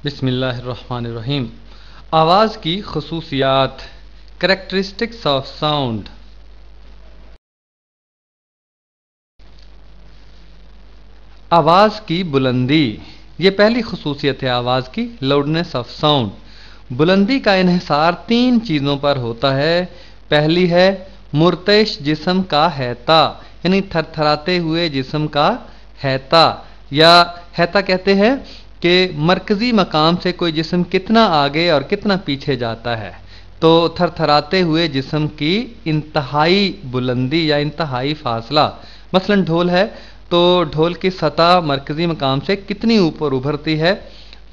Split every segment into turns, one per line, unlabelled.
बिस्मिल्लाहिर्रहमानिर्रहीम। आवाज़ की खसूसियात, करेक्टरिस्टिक्स ऑफ साउंड। आवाज़ की बुलंदी, ये पहली खसूसियत है आवाज़ की, लाउडनेस ऑफ साउंड। बुलंदी का इन्हिसार तीन चीज़ों पर होता है। पहली है मुर्तइश जिस्म का हैता, यानी थरथराते हुए जिस्म का हैता, या हैता कहते हैं कि मरकज़ी मकाम से कोई जिस्म कितना आगे और कितना पीछे जाता है। तो थरथराते हुए जिस्म की इंतहाई बुलंदी या इंतहाई फासला, मसलन ढोल है तो ढोल की सतह मरकज़ी मकाम से कितनी ऊपर उभरती है,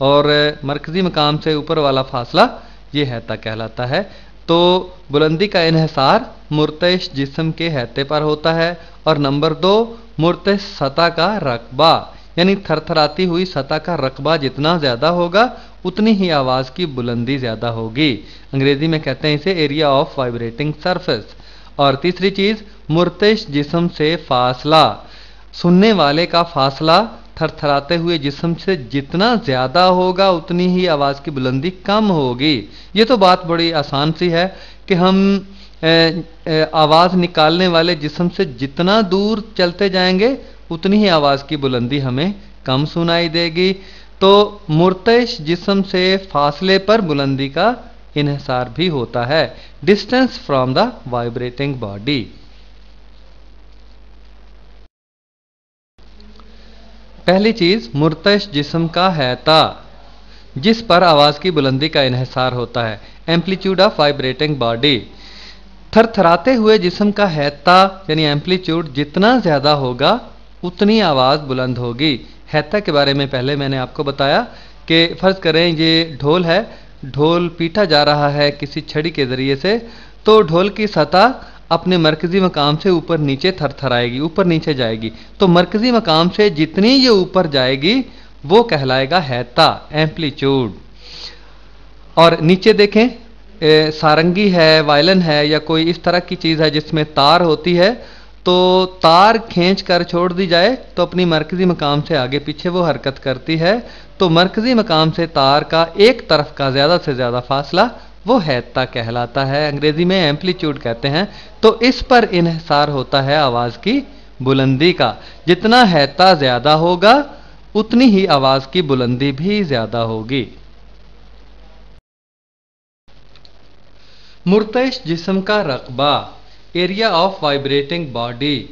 और मरकज़ी मकाम से ऊपर वाला फासला ये हैता कहलाता है। तो बुलंदी का इन्हिसार मुर्तइश जिस्म के हैते पर होता है। और नंबर दो, मुर्तइश सतह का रकबा, यानी थरथराती हुई सतह का रकबा जितना ज़्यादा होगा उतनी ही आवाज़ की बुलंदी ज़्यादा होगी। अंग्रेज़ी में कहते हैं इसे एरिया ऑफ वाइब्रेटिंग सरफेस। और तीसरी चीज़ मुर्तइश जिस्म से फासला, सुनने वाले का फासला थरथराते हुए जिस्म से जितना ज़्यादा होगा उतनी ही आवाज़ की बुलंदी कम होगी। ये तो बात बड़ी आसान सी है कि हम आवाज़ निकालने वाले जिस्म से जितना दूर चलते जाएंगे उतनी ही आवाज़ की बुलंदी हमें कम सुनाई देगी। तो मुर्तइश जिस्म से फासले पर बुलंदी का इन्हिसार भी होता है, distance from the vibrating body. पहली चीज़ मुर्तइश जिस्म का हैता, जिस पर आवाज़ की बुलंदी का इन्हिसार होता है, एम्पलीट्यूड ऑफ वाइब्रेटिंग बॉडी। थरथराते हुए जिस्म का हैता यानी एम्पलीट्यूड जितना ज़्यादा होगा उतनी आवाज़ बुलंद होगी। हैता के बारे में पहले मैंने आपको बताया कि फ़र्ज़ करें ये ढोल है, ढोल पीटा जा रहा है किसी छड़ी के ज़रिए से, तो ढोल की सतह अपने मरकज़ी मकाम से ऊपर नीचे थरथराएगी, ऊपर नीचे जाएगी। तो मरकज़ी मकाम से जितनी ये ऊपर जाएगी वो कहलाएगा हैता, एम्पलीट्यूड। और नीचे देखें, सारंगी है, वायलिन है, या कोई इस तरह की चीज़ है जिसमें तार होती है, तो तार खींच कर छोड़ दी जाए तो अपनी मरकज़ी मकाम से आगे पीछे वो हरकत करती है। तो मरकज़ी मकाम से तार का एक तरफ का ज़्यादा से ज़्यादा फासला वो हैता कहलाता है, अंग्रेज़ी में एम्पलीट्यूड कहते हैं। तो इस पर इन्हिसार होता है आवाज़ की बुलंदी का। जितना हैता ज़्यादा होगा उतनी ही आवाज़ की बुलंदी भी ज़्यादा होगी। मुर्तइश जिस्म का रकबा, एरिया ऑफ वाइब्रेटिंग बॉडी।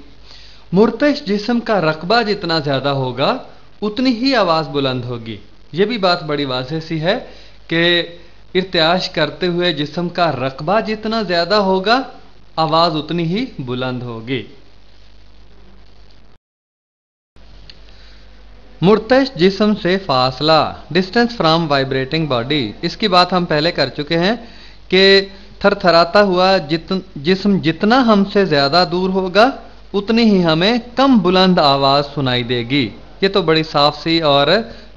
मुर्तइश जिस्म का रकबा जितना ज़्यादा होगा उतनी ही आवाज़ बुलंद होगी। ये भी बात बड़ी वाज़ेह सी है कि इर्तियाश करते हुए जिस्म का रकबा जितना ज़्यादा होगा आवाज़ उतनी ही बुलंद होगी। मुर्तइश जिस्म से फासला, डिस्टेंस फ्रॉम वाइब्रेटिंग बॉडी। इसकी बात हम पहले कर चुके हैं कि थरथराता हुआ जिस्म जितना हमसे ज़्यादा दूर होगा उतनी ही हमें कम बुलंद आवाज़ सुनाई देगी। ये तो बड़ी साफ सी और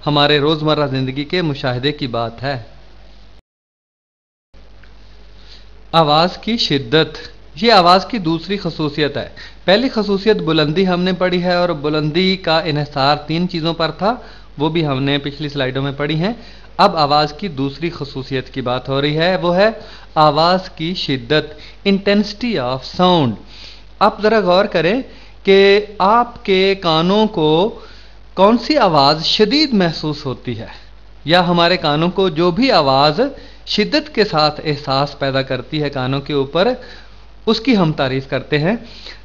हमारे रोज़मर्रा ज़िंदगी के मुशाहिदे की बात है। आवाज़ की शिद्दत, ये आवाज़ की दूसरी खसूसियत है। पहली खसूसियत बुलंदी हमने पढ़ी है, और बुलंदी का इन्हिसार तीन चीज़ों पर था, वो भी हमने पिछली स्लाइडों में पढ़ी हैं। अब आवाज़ की दूसरी खसूसियत की बात हो रही है, वो है आवाज़ की शिद्दत, इंटेंसिटी ऑफ साउंड। आप ज़रा गौर करें कि आपके कानों को कौन सी आवाज़ शदीद महसूस होती है, या हमारे कानों को जो भी आवाज़ शिद्दत के साथ एहसास पैदा करती है कानों के ऊपर, उसकी हम तारीफ़ करते हैं।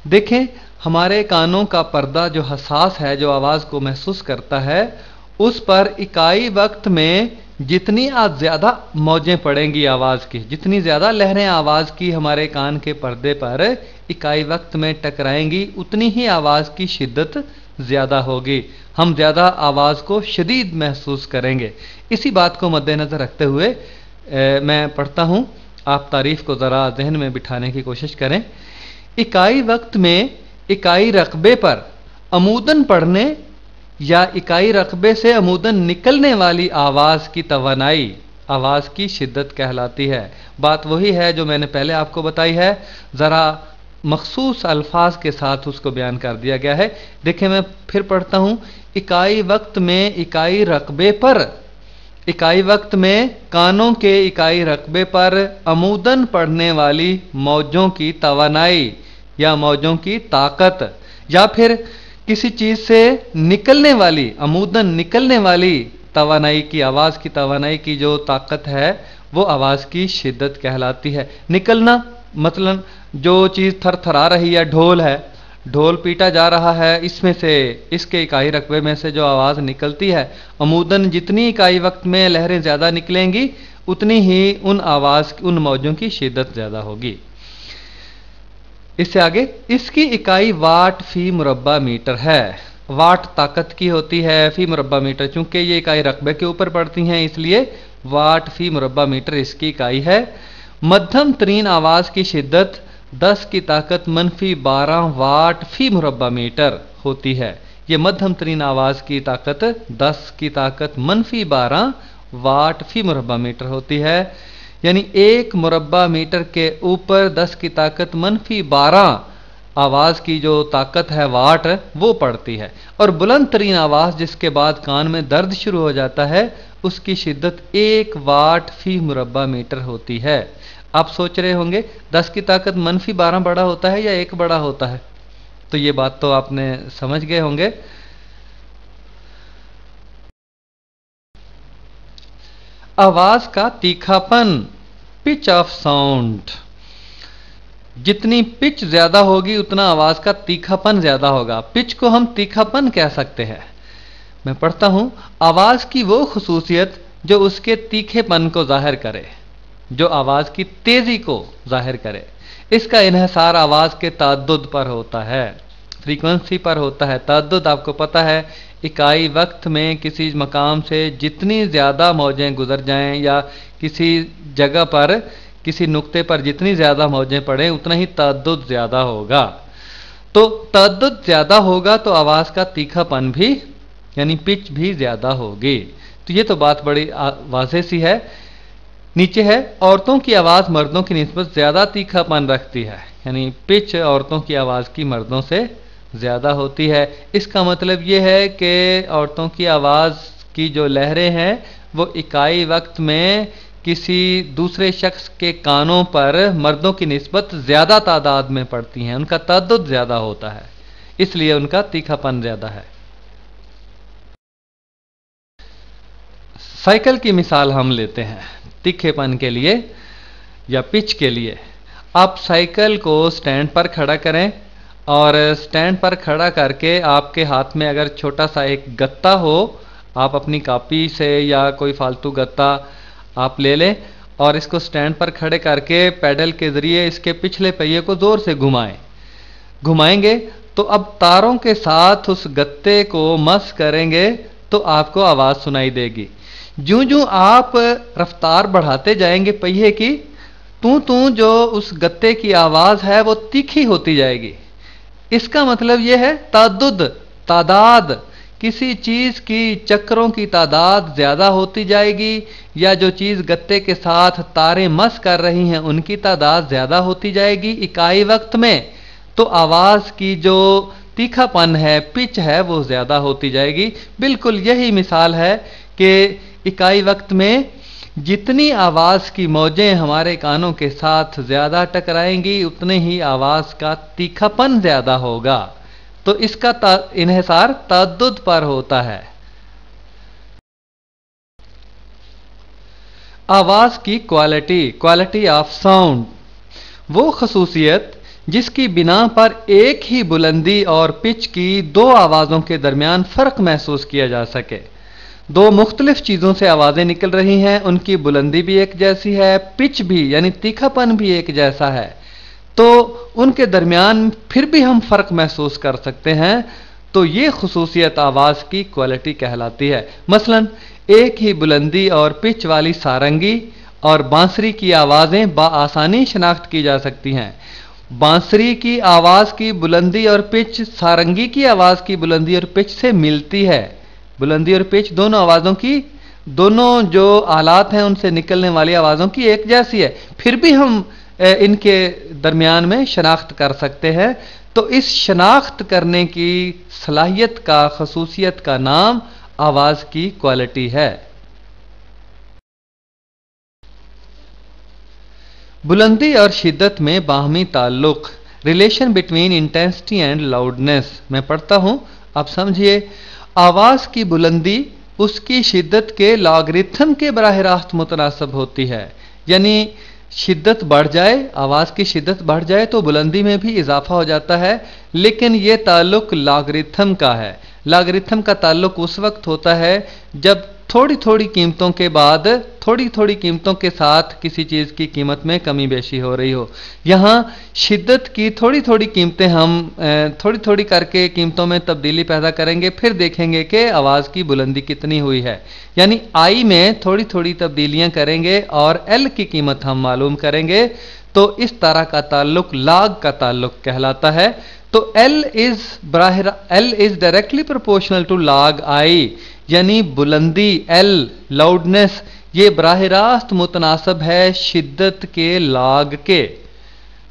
देखें, हमारे कानों का पर्दा जो हसास है, जो आवाज़ को महसूस करता है, उस पर इकाई वक्त में जितनी ज़्यादा मौजें पड़ेंगी आवाज़ की, जितनी ज़्यादा लहरें आवाज़ की हमारे कान के पर्दे पर इकाई वक्त में टकराएंगी, उतनी ही आवाज़ की शिद्दत ज़्यादा होगी। हम ज़्यादा आवाज़ को शदीद महसूस करेंगे। इसी बात को मद्देनज़र रखते हुए मैं पढ़ता हूँ, आप तारीफ़ को ज़रा जहन में बिठाने की कोशिश करें। इकाई वक्त में इकाई रकबे पर अमूदन पढ़ने या इकाई रकबे से अमूदन निकलने वाली आवाज़ की तवानाई आवाज़ की शिद्दत कहलाती है। बात वही है जो मैंने पहले आपको बताई है, ज़रा मखसूस अल्फाज के साथ उसको बयान कर दिया गया है। देखिए, मैं फिर पढ़ता हूँ, इकाई वक्त में इकाई रकबे पर इकाई वक्त में कानों के इकाई रकबे पर अमूदन पड़ने वाली मौजों की तवानाई या मौजों की ताकत, या फिर किसी चीज से निकलने वाली अमूदन निकलने वाली तवानाई की, आवाज की तवानाई की जो ताकत है वो आवाज की शिद्दत कहलाती है। निकलना मतलब जो चीज थरथरा रही है, ढोल है, ढोल पीटा जा रहा है, इसमें से इसके इकाई रकबे में से जो आवाज निकलती है, अमूदन जितनी इकाई वक्त में लहरें ज्यादा निकलेंगी उतनी ही उन मौजों की शिद्दत ज्यादा होगी। इससे आगे इसकी इकाई वाट फी मुरब्बा मीटर है। वाट ताकत की होती है, फी मुरब्बा मीटर, चूंकि ये इकाई रकबे के ऊपर पड़ती हैं इसलिए वाट फी मुरब्बा मीटर इसकी इकाई है। मध्यम तरीन आवाज की शिद्दत 10 की ताकत -12 वाट फी मुरब्बा मीटर होती है। ये मध्यम तरीन आवाज की ताकत 10 की ताकत -12 वाट फी मुरब्बा मीटर होती है, यानी 1 मुरब्बा मीटर के ऊपर 10 की ताकत -12 आवाज की जो ताकत है वाट वो पड़ती है। और बुलंद तरीन आवाज जिसके बाद कान में दर्द शुरू हो जाता है उसकी शिद्दत 1 वाट फी मुरब्बा मीटर होती है। आप सोच रहे होंगे 10 की ताकत -12 बड़ा होता है या 1 बड़ा होता है, तो ये बात तो आपने समझ गए होंगे। आवाज का तीखापन, पिच ऑफ साउंड, जितनी पिच ज्यादा होगी उतना आवाज का तीखापन ज्यादा होगा। पिच को हम तीखापन कह सकते हैं। मैं पढ़ता हूं, आवाज की वो खुसूसियत जो उसके तीखेपन को जाहिर करे, जो आवाज की तेजी को जाहिर करे। इसका इन्हिसार आवाज के तअद्दुद पर होता है, फ्रीक्वेंसी पर होता है। तअद्दुद आपको पता है, इकाई वक्त में किसी मकाम से जितनी ज्यादा मौजें गुजर जाएं या किसी जगह पर किसी नुक्ते पर जितनी ज्यादा मौजें पड़ें उतना ही तअद्दुद ज्यादा होगा। तो तअद्दुद ज्यादा होगा तो आवाज का तीखापन भी यानी पिच भी ज्यादा होगी। तो ये तो बात बड़ी वाज़ेह सी है। नीचे है, औरतों की आवाज मर्दों की निस्बत ज्यादा तीखापन रखती है, यानी पिच औरतों की आवाज की मर्दों से ज्यादा होती है। इसका मतलब ये है कि औरतों की आवाज की जो लहरें हैं वो इकाई वक्त में किसी दूसरे शख्स के कानों पर मर्दों की निस्बत ज्यादा तादाद में पड़ती हैं, उनका तअद्दुद ज्यादा होता है, इसलिए उनका तीखापन ज्यादा है। साइकिल की मिसाल हम लेते हैं तीखेपन के लिए या पिच के लिए। आप साइकिल को स्टैंड पर खड़ा करें और स्टैंड पर खड़ा करके आपके हाथ में अगर छोटा सा एक गत्ता हो, आप अपनी कॉपी से या कोई फालतू गत्ता आप ले लें और इसको स्टैंड पर खड़े करके पैडल के जरिए इसके पिछले पहिए को जोर से घुमाएंगे तो अब तारों के साथ उस गत्ते को मस करेंगे तो आपको आवाज सुनाई देगी। ज्यों ज्यों आप रफ्तार बढ़ाते जाएंगे पहिए की, तू जो उस गत्ते की आवाज है वो तीखी होती जाएगी। इसका मतलब यह है तअद्दुद, तादाद, किसी चीज की चक्रों की तादाद ज्यादा होती जाएगी या जो चीज गत्ते के साथ तारें मस कर रही हैं उनकी तादाद ज्यादा होती जाएगी इकाई वक्त में, तो आवाज की जो तीखापन है, पिच है, वो ज्यादा होती जाएगी। बिल्कुल यही मिसाल है कि इकाई वक्त में जितनी आवाज की मौजें हमारे कानों के साथ ज्यादा टकराएंगी उतने ही आवाज का तीखापन ज्यादा होगा। तो इसका इन्हिसार तअद्दुद पर होता है। आवाज की क्वालिटी, क्वालिटी ऑफ साउंड, वो खसूसियत जिसकी बिना पर एक ही बुलंदी और पिच की दो आवाजों के दरमियान फर्क महसूस किया जा सके। दो मुख्तलिफ चीजों से आवाजें निकल रही हैं, उनकी बुलंदी भी एक जैसी है, पिच भी यानी तीखापन भी एक जैसा है, तो उनके दरमियान फिर भी हम फर्क महसूस कर सकते हैं। तो ये खुसूसियत आवाज की क्वालिटी कहलाती है। मसलन एक ही बुलंदी और पिच वाली सारंगी और बांसुरी की आवाजें बआसानी शनाख्त की जा सकती हैं। बांसुरी की आवाज की बुलंदी और पिच सारंगी की आवाज की बुलंदी और पिच से मिलती है। बुलंदी और पिच दोनों आवाजों की, दोनों जो आलात हैं उनसे निकलने वाली आवाजों की एक जैसी है, फिर भी हम इनके दरमियान में शनाख्त कर सकते हैं। तो इस शनाख्त करने की सलाहियत का, खसूसियत का नाम आवाज की क्वालिटी है। बुलंदी और शिद्दत में बाहमी ताल्लुक, relation between intensity and loudness. मैं पढ़ता हूं, आप समझिए। आवाज की बुलंदी उसकी शिद्दत के लॉगरिथम के बराह रास्त मुतनासिब होती है। यानी शिद्दत बढ़ जाए, आवाज की शिद्दत बढ़ जाए तो बुलंदी में भी इजाफा हो जाता है, लेकिन यह ताल्लुक लॉगरिथम का है। लॉगरिथम का ताल्लुक उस वक्त होता है जब थोड़ी थोड़ी कीमतों के बाद, थोड़ी थोड़ी कीमतों के साथ किसी चीज़ की कीमत में कमी बेशी हो रही हो। यहाँ शिद्दत की थोड़ी थोड़ी कीमतें हम थोड़ी थोड़ी करके कीमतों में तब्दीली पैदा करेंगे, फिर देखेंगे कि आवाज़ की बुलंदी कितनी हुई है। यानी आई में थोड़ी थोड़ी तब्दीलियां करेंगे और एल की कीमत हम मालूम करेंगे। तो इस तरह का ताल्लुक लाग का ताल्लुक कहलाता है। तो L is directly proportional to log I, यानी बुलंदी L, लाउडनेस, ये बराह रास्त मुतनासिब है शिद्दत के log के।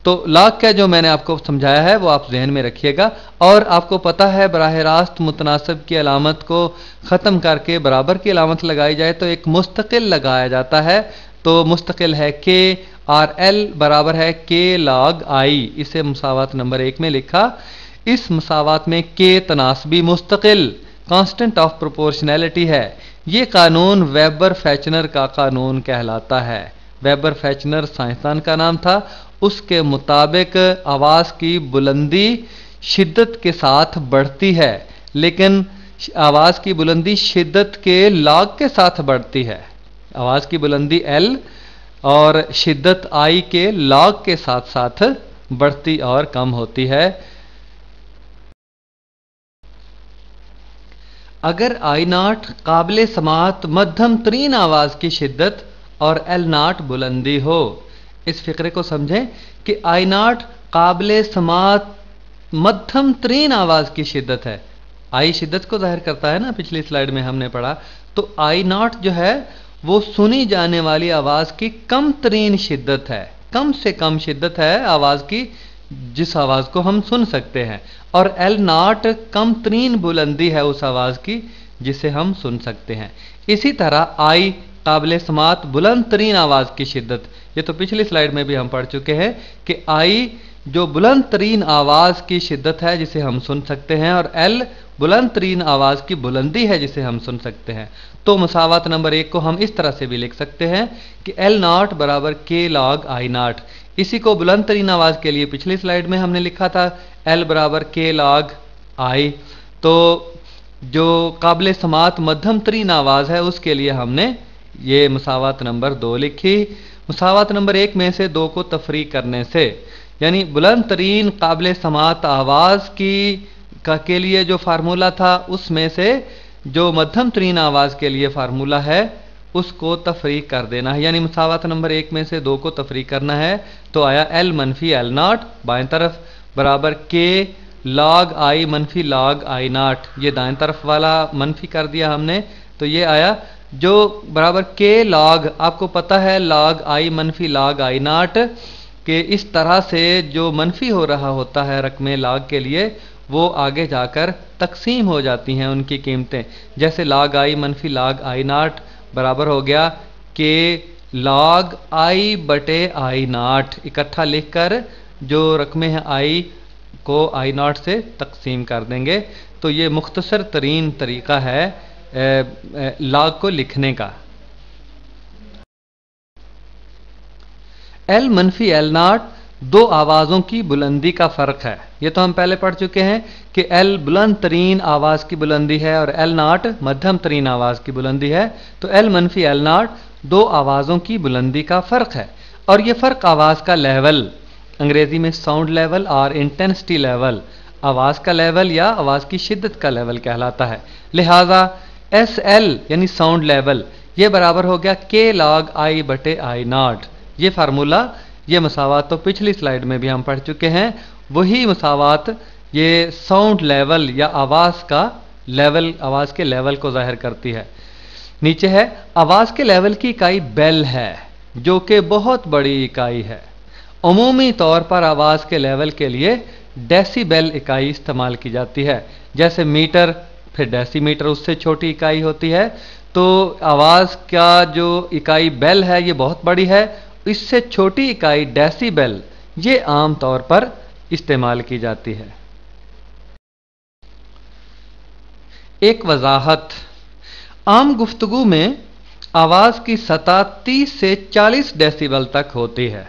तो log का जो मैंने आपको समझाया है वो आप जहन में रखिएगा। और आपको पता है बराह रास्त मुतनासिब की अलामत को ख़त्म करके बराबर की अलामत लगाई जाए तो एक मुस्तकिल लगाया जाता है। तो मुस्तकिल है के, और L बराबर है के log I। इसे मुसावात नंबर 1 में लिखा। इस मुसावात में के तनासबी मुस्तकिल कांस्टेंट ऑफ प्रोपोर्शनैलिटी है। ये कानून वेबर फैचनर का कानून कहलाता है। वेबर फैचनर साइंसदान का नाम था। उसके मुताबिक आवाज़ की बुलंदी शिद्दत के साथ बढ़ती है, लेकिन आवाज़ की बुलंदी शिद्दत के log के साथ बढ़ती है। आवाज़ की बुलंदी L और शिद्दत I के log के साथ साथ बढ़ती और कम होती है। अगर I0 काबिल समात मध्यम तरीन आवाज़ की शिद्दत और L0 बुलंदी हो, इस फिक्रे को समझें कि I0 काबिल समात मध्यम तरीन आवाज़ की शिद्दत है। I शिद्दत को जाहिर करता है ना, पिछली स्लाइड में हमने पढ़ा। तो I0 जो है वो सुनी जाने वाली आवाज़ की कम तरीन शिद्दत है, कम से कम शिद्दत है आवाज़ की जिस आवाज़ को हम सुन सकते हैं। और L0 कम तरीन बुलंदी है उस आवाज़ की जिसे हम सुन सकते हैं। इसी तरह I काबिल समात बुलंद तरीन आवाज़ की शिद्दत, ये तो पिछली स्लाइड में भी हम पढ़ चुके हैं कि I जो बुलंद तरीन आवाज़ की शिद्दत है जिसे हम सुन सकते हैं, और L बुलंद तरीन आवाज़ की बुलंदी है जिसे हम सुन सकते हैं। तो मुसावात नंबर 1 को हम इस तरह से भी लिख सकते हैं कि L0 बराबर के log I0। इसी को बुलंद तरीन आवाज़ के लिए पिछली स्लाइड में हमने लिखा था L बराबर के log I। तो जो काबिल समात मध्यम तरीन आवाज़ है उसके लिए हमने ये मुसावात नंबर 2 लिखी। मुसावात नंबर 1 में से 2 को तफरीक करने से, यानी बुलंद तरीन काबिल समात आवाज़ के लिए जो फार्मूला था उसमें से जो मध्यम तरीन आवाज़ के लिए फार्मूला है उसको तफरीक कर देना है। यानी मुसावात नंबर 1 में से 2 को तफरीक करना है। तो आया L मनफी L0 बाएं तरफ बराबर के log I मनफी log I0, ये दाएं तरफ वाला मनफी कर दिया हमने। तो ये आया जो बराबर के log, आपको पता है log I मनफी log I0 के इस तरह से जो मनफी हो रहा होता है रकम log के लिए वो आगे जाकर तकसीम हो जाती हैं उनकी कीमतें। जैसे log I मनफी log I0 बराबर हो गया के log I बटे I0। इकट्ठा लिखकर जो रकमें हैं I को I0 से तकसीम कर देंगे। तो ये मुख्तसर तरीन तरीका है log को लिखने का। L मनफी L0 दो आवाज़ों की बुलंदी का फ़र्क है। ये तो हम पहले पढ़ चुके हैं कि L बुलंद तरीन आवाज़ की बुलंदी है और L0 मध्यम तरीन आवाज़ की बुलंदी है। तो L मनफी L0 दो आवाज़ों की बुलंदी का फ़र्क है। और ये फ़र्क आवाज़ का लेवल, अंग्रेज़ी में साउंड लेवल और इंटेंसिटी लेवल, आवाज़ का लेवल या आवाज़ की शिद्दत का लेवल कहलाता है। लिहाजा SL यानी साउंड लेवल ये बराबर हो गया के log I बटे I0। ये फार्मूला, ये मसावात तो पिछली स्लाइड में भी हम पढ़ चुके हैं। वही मसावात ये साउंड लेवल या आवाज़ का लेवल, आवाज़ के लेवल को जाहिर करती है। नीचे है आवाज़ के लेवल की इकाई बेल है जो कि बहुत बड़ी इकाई है। अमूमी तौर पर आवाज़ के लेवल के लिए डेसीबेल इकाई इस्तेमाल की जाती है। जैसे मीटर, फिर डेसीमीटर उससे छोटी इकाई होती है। तो आवाज़ का जो इकाई बेल है ये बहुत बड़ी है, اس سے چھوٹی اکائی ڈیسیبل یہ عام طور پر استعمال کی جاتی ہے۔ ایک وضاحت، عام گفتگو میں آواز کی سطح 30 سے 40 ڈیسیبل تک ہوتی ہے۔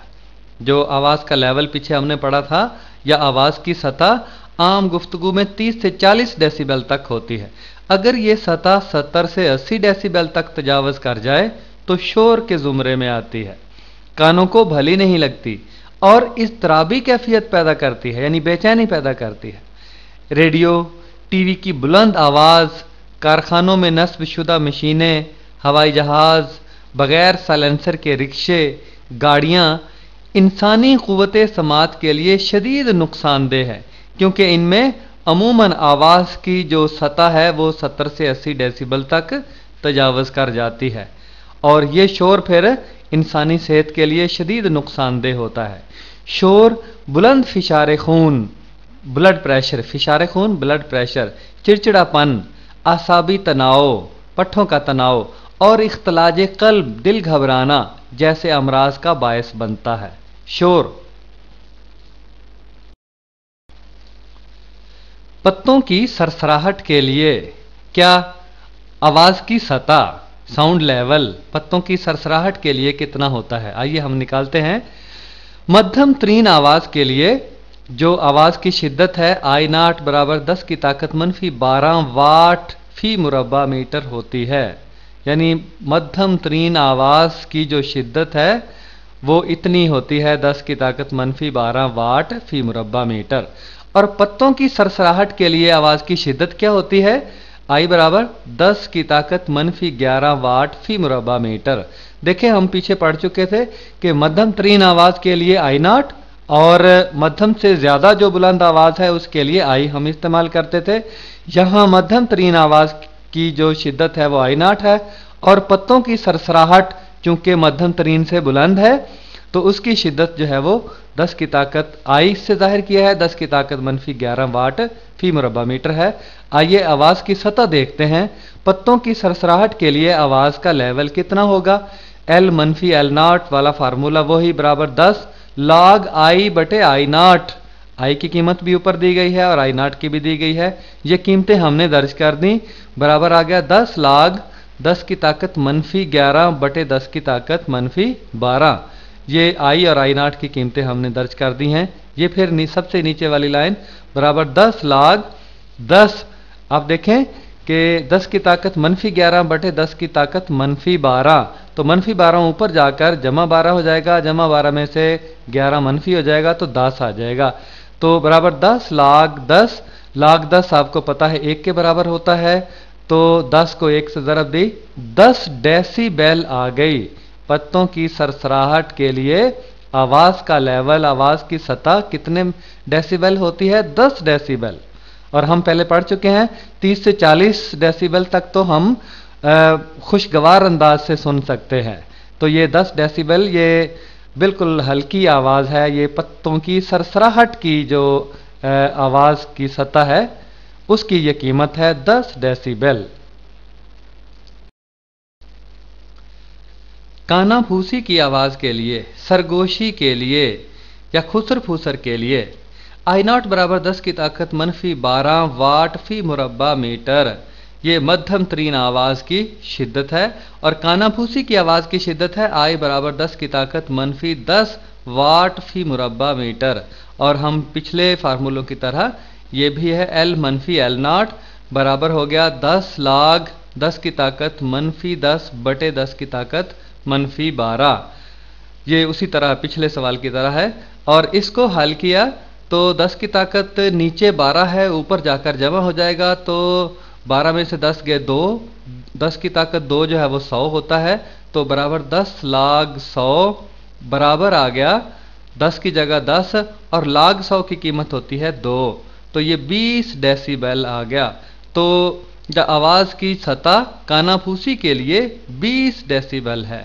جو آواز کا لیول پیچھے ہم نے پڑھا تھا، یا آواز کی سطح عام گفتگو میں 30 سے 40 ڈیسیبل تک ہوتی ہے۔ اگر یہ سطح 70 سے 80 ڈیسیبل تک تجاوز کر جائے تو شور کے زمرے میں آتی ہے، کانوں کو بھلی نہیں لگتی اور اضطرابی کیفیت پیدا کرتی ہے، یعنی بے چینی پیدا کرتی ہے۔ ریڈیو، ٹی وی کی بلند آواز، کارخانوں میں نصب شدہ مشینیں، ہوائی جہاز، بغیر سائلنسر کے رکشے، گاڑیاں انسانی قوت سماعت کے لیے شدید نقصان دہ ہے، کیونکہ ان میں عموماً آواز کی جو سطح ہے وہ 70 سے 80 ڈیسیبل تک تجاوز کر جاتی ہے، اور یہ شور پھر انسانی صحت کے لیے شدید نقصان دہ ہوتا ہے۔ شور بلند فشار خون، بلڈ پریشر، فشار خون، بلڈ پریشر، چڑچڑا پن، اعصابی تناؤ، پٹھوں کا تناؤ اور اختلاج قلب، دل گھبرانا جیسے امراض کا باعث بنتا ہے۔ شور پتوں کی سرسراہٹ کے لیے کیا آواز کی سطح، ساؤنڈ لیول پتوں کی سرسراہٹ کے لیے کتنا ہوتا ہے؟ آئیے ہم نکالتے ہیں۔ مدھم ترین آواز کے لیے جو آواز کی شدت ہے I0 برابر 10 کی طاقت منفی 12 واٹ فی مربع میٹر ہوتی ہے، یعنی مدھم ترین آواز کی جو شدت ہے وہ اتنی ہوتی ہے 10 کی طاقت منفی 12 واٹ فی مربع میٹر۔ اور پتوں کی سرسراہٹ کے لیے آواز کی شدت کیا ہوتی ہے؟ I برابر 10 کی طاقت منفی 11 واٹ فی مربع میٹر۔ دیکھیں ہم پیچھے پڑھ چکے تھے کہ مدھم ترین آواز کے لیے I0 اور مدھم سے زیادہ جو بلند آواز ہے اس کے لیے I ہم استعمال کرتے تھے۔ یہاں مدھم ترین آواز کی جو شدت ہے وہ I0 ہے، اور پتوں کی سرسراہٹ چونکہ مدھم ترین سے بلند ہے تو اس کی شدت جو ہے وہ 10 کی طاقت I سے ظاہر کیا ہے 10 کی طاقت منفی 11 واٹ فی مربع میٹر ہے۔ آئیے آواز کی سطح دیکھتے ہیں۔ پتوں کی سرسراہٹ کے لیے آواز کا لیول کتنا ہوگا؟ L منفی L0 والا فارمولا وہی، برابر 10 لاگ I بٹے I0۔ I کی قیمت بھی اوپر دی گئی ہے اور I0 کی بھی دی گئی ہے، یہ قیمتیں ہم نے درج کر دیں، برابر آ گیا 10 لاگ 10 کی طاقت منفی 11 بٹے 10 کی طاقت منفی 12۔ یہ I اور I0 کی قیمتیں ہم نے درج کر دی ہیں۔ یہ پھر سب سے نیچے والی لائن برابر 10 لاگ 10۔ آپ دیکھیں کہ 10 کی طاقت منفی 11 بٹے 10 کی طاقت منفی 12، تو منفی 12 اوپر جا کر جمع 12 ہو جائے گا، جمع 12 میں سے 11 منفی ہو جائے گا تو 10 آ جائے گا، تو برابر 10 لاگ 10۔ لاگ 10 آپ کو پتا ہے 1 کے برابر ہوتا ہے، تو 10 کو 1 سے ضرب دی 10 ڈیسی بیل آ گئی۔ پتوں کی سرسراہٹ کے لیے آواز کا لیول، آواز کی سطح کتنے ڈیسیبل ہوتی ہے؟ 10 ڈیسیبل، اور ہم پہلے پڑھ چکے ہیں 30 سے 40 ڈیسیبل تک تو ہم خوشگوار انداز سے سن سکتے ہیں، تو یہ 10 ڈیسیبل یہ بالکل ہلکی آواز ہے، یہ پتوں کی سرسراہٹ کی جو آواز کی سطح ہے اس کی یہ قیمت ہے 10 ڈیسیبل۔ کانا پھوسی کی آواز کے لیے، سرگوشی کے لیے یا خسر پھوسر کے لیے I0 برابر 10 کی طاقت منفی 12 واٹ فی مربع میٹر، یہ مدھم ترین آواز کی شدت ہے، اور کانا پھوسی کی آواز کی شدت ہے I برابر 10 کی طاقت منفی 10 واٹ فی مربع میٹر، اور ہم پچھلے فارمولوں کی طرح یہ بھی ہے L منفی L0 برابر ہو گیا 10 لاگ 10 کی طاقت منفی 10 بٹے 10 کی طاقت منفی 12۔ یہ اسی طرح پچھلے سوال کی طرح ہے، اور اس کو حل کیا تو 10 کی طاقت نیچے 12 ہے، اوپر جا کر جمع ہو جائے گا، تو 12 میں سے 10 گئے 2، 10 کی طاقت 2 جو ہے وہ 100 ہوتا ہے، تو برابر 10 لاگ 100 برابر آ گیا 10 کی جگہ 10 اور لاگ 100 کی قیمت ہوتی ہے 2، تو یہ 20 ڈیسیبل آ گیا۔ تو آواز کی سطح کانا پھوسی کے لیے 20 ڈیسیبل ہے۔